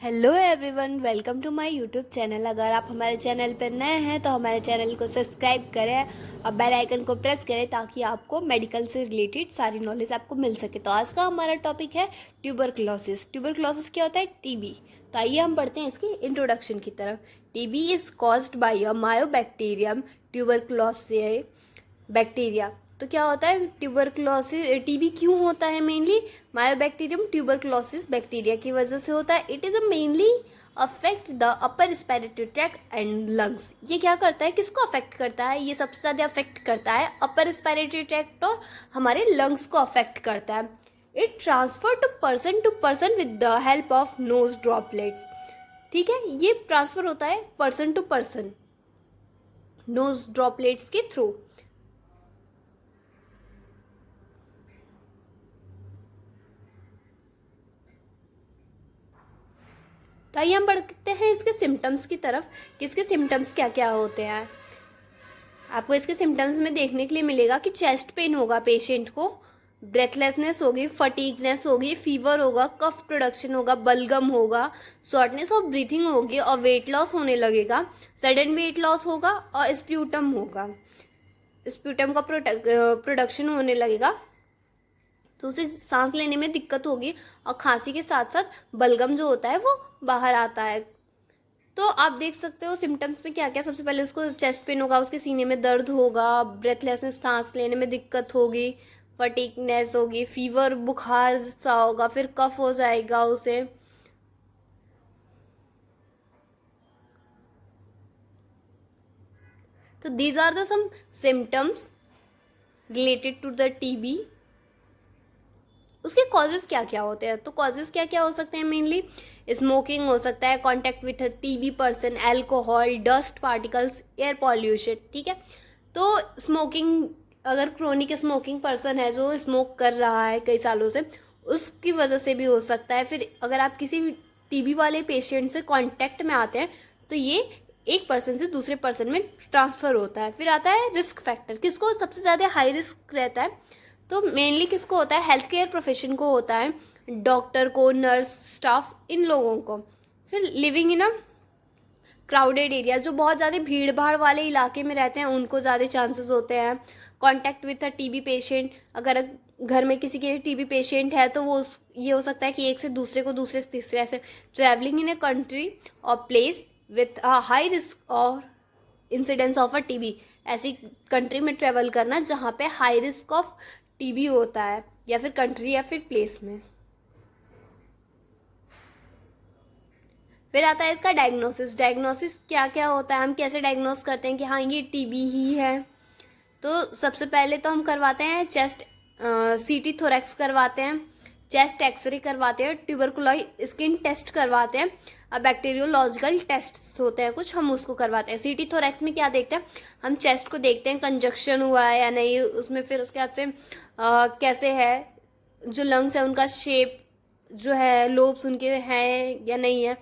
Hello everyone, welcome to my YouTube channel. अगर आप हमारे चैनल पर नए हैं तो हमारे चैनल को सब्सक्राइब करें और बेल आइकन को प्रेस करें ताकि आपको मेडिकल से रिलेटेड सारी नॉलेज आपको मिल सके। तो आज का हमारा टॉपिक है ट्यूबरक्लोसिस। ट्यूबरक्लोसिस क्या होता है? टीबी। तो आइए हम पढ़ते हैं इसकी इंट्रोडक्शन की तरफ। TB is caused by a Mycobacterium tuberculosis bacteria. तो क्या होता है ट्यूबरक्लोसिस? टीबी क्यों होता है? मेनली मायोबैक्टीरियम ट्यूबरक्लोसिस बैक्टीरिया की वजह से होता है। It is a mainly affect the upper respiratory tract and lungs. ये क्या करता है? किसको अफेक्ट करता है? ये सबसे ज्यादा अफेक्ट करता है अपर रेस्पिरेटरी ट्रैक्ट और हमारे लंग्स को अफेक्ट करता है। It transfer to person with the help of nose droplets. ठीक है, ये ट्रांसफर होता है person to person nose droplets के थ्रू। तो आइए हम बढ़ते हैं इसके सिम्टम्स की तरफ कि इसके सिम्टम्स क्या क्या होते हैं। आपको इसके सिम्टम्स में देखने के लिए मिलेगा कि चेस्ट पेन होगा पेशेंट को, ब्रेथलेसनेस होगी, फटीगनेस होगी, फीवर होगा, कफ प्रोडक्शन होगा, बलगम होगा, शॉर्टनेस ऑफ ब्रीथिंग होगी और वेट लॉस होने लगेगा। सडन वेट लॉस होगा और स्प्यूटम होगा, स्प्यूटम का प्रोडक्शन होने लगेगा। तो उसे सांस लेने में दिक्कत होगी और खांसी के साथ साथ बलगम जो होता है वो बाहर आता है। तो आप देख सकते हो सिम्टम्स में क्या क्या। सबसे पहले उसको चेस्ट पेन होगा, उसके सीने में दर्द होगा, ब्रेथलेसनेस सांस लेने में दिक्कत होगी, फटीगनेस होगी, फीवर बुखार सा होगा, फिर कफ हो जाएगा उसे। तो these are the some symptoms related to the TB. उसके कॉजेज क्या क्या होते हैं? तो कॉजेज क्या क्या हो सकते हैं? मेनली स्मोकिंग हो सकता है, contact with TB person, alcohol, dust particles, air pollution. ठीक है, तो स्मोकिंग, अगर क्रोनिक स्मोकिंग पर्सन है जो स्मोक कर रहा है कई सालों से, उसकी वजह से भी हो सकता है। फिर अगर आप किसी टीबी वाले पेशेंट से कॉन्टैक्ट में आते हैं तो ये एक पर्सन से दूसरे पर्सन में ट्रांसफर होता है। फिर आता है रिस्क फैक्टर। किसको सबसे ज्यादा हाई रिस्क रहता है? तो मेनली किसको होता है? हेल्थ केयर प्रोफेशन को होता है, डॉक्टर को, नर्स स्टाफ, इन लोगों को। फिर living in a crowded area, जो बहुत ज़्यादा भीड़ भाड़ वाले इलाके में रहते हैं उनको ज़्यादा चांसेस होते हैं। Contact with a TB patient, अगर घर में किसी के टीबी पेशेंट है तो वो ये हो सकता है कि एक से दूसरे को, दूसरे से तीसरे, ऐसे। ट्रैवलिंग इन ए कंट्री और place with a high risk और इंसिडेंस ऑफ अ टीबी, ऐसी कंट्री में ट्रेवल करना जहाँ पे हाई रिस्क ऑफ टीबी होता है, या फिर कंट्री या फिर प्लेस में। फिर आता है इसका डायग्नोसिस। डायग्नोसिस क्या क्या होता है? हम कैसे डायग्नोस करते हैं कि हाँ ये टीबी ही है? तो सबसे पहले तो हम करवाते हैं चेस्ट सीटी थोरैक्स करवाते हैं, चेस्ट एक्सरे करवाते हैं, ट्यूबरकुलोई स्किन टेस्ट करवाते हैं, अब बैक्टीरियोलॉजिकल टेस्ट होते हैं कुछ, हम उसको करवाते हैं। सीटी थोरैक्स में क्या देखते हैं? हम चेस्ट को देखते हैं कंजक्शन हुआ है या नहीं उसमें। फिर उसके बाद से कैसे है जो लंग्स है उनका शेप जो है, लोब्स उनके हैं या नहीं है,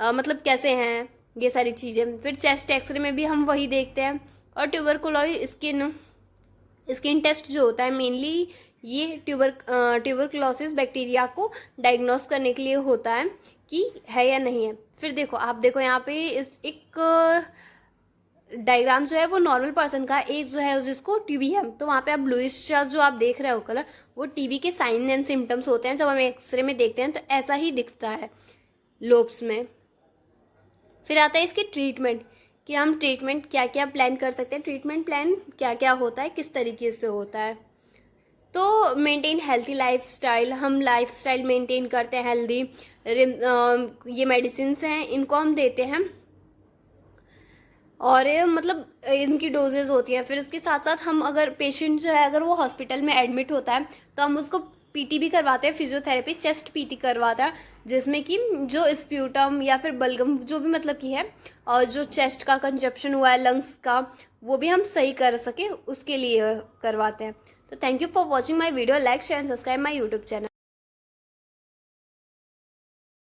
मतलब कैसे हैं, ये सारी चीज़ें। फिर चेस्ट एक्सरे में भी हम वही देखते हैं। और ट्यूबरकुलोई स्किन टेस्ट जो होता है मेनली ये ट्यूबरक्लोसिस बैक्टीरिया को डायग्नोस करने के लिए होता है कि है या नहीं है। फिर देखो, आप देखो यहाँ पे इस एक डायग्राम जो है वो नॉर्मल पर्सन का, एक जो है जिसको टीबी है, तो वहाँ पे आप ब्लूइश जो आप देख रहे हो कलर, वो टीबी के साइन एंड सिम्टम्स होते हैं। जब हम एक्सरे में देखते हैं तो ऐसा ही दिखता है लोब्स में। फिर आता है इसकी ट्रीटमेंट कि हम ट्रीटमेंट क्या क्या प्लान कर सकते हैं। ट्रीटमेंट प्लान क्या क्या होता है, किस तरीके से होता है? तो मेंटेन हेल्थी लाइफस्टाइल, हम लाइफस्टाइल मेंटेन करते हैं हेल्दी। ये मेडिसिन हैं, इनको हम देते हैं और मतलब इनकी डोजेज होती है। फिर उसके साथ साथ हम, अगर पेशेंट जो है अगर वो हॉस्पिटल में एडमिट होता है तो हम उसको पीटी भी करवाते हैं, फिजियोथेरेपी, चेस्ट पीटी करवाता है, जिसमें कि जो स्प्यूटम या फिर बलगम जो भी मतलब की है, और जो चेस्ट का कंजप्शन हुआ है लंग्स का, वो भी हम सही कर सके उसके लिए करवाते हैं। तो thank you for watching my video. Like share and subscribe my YouTube channel.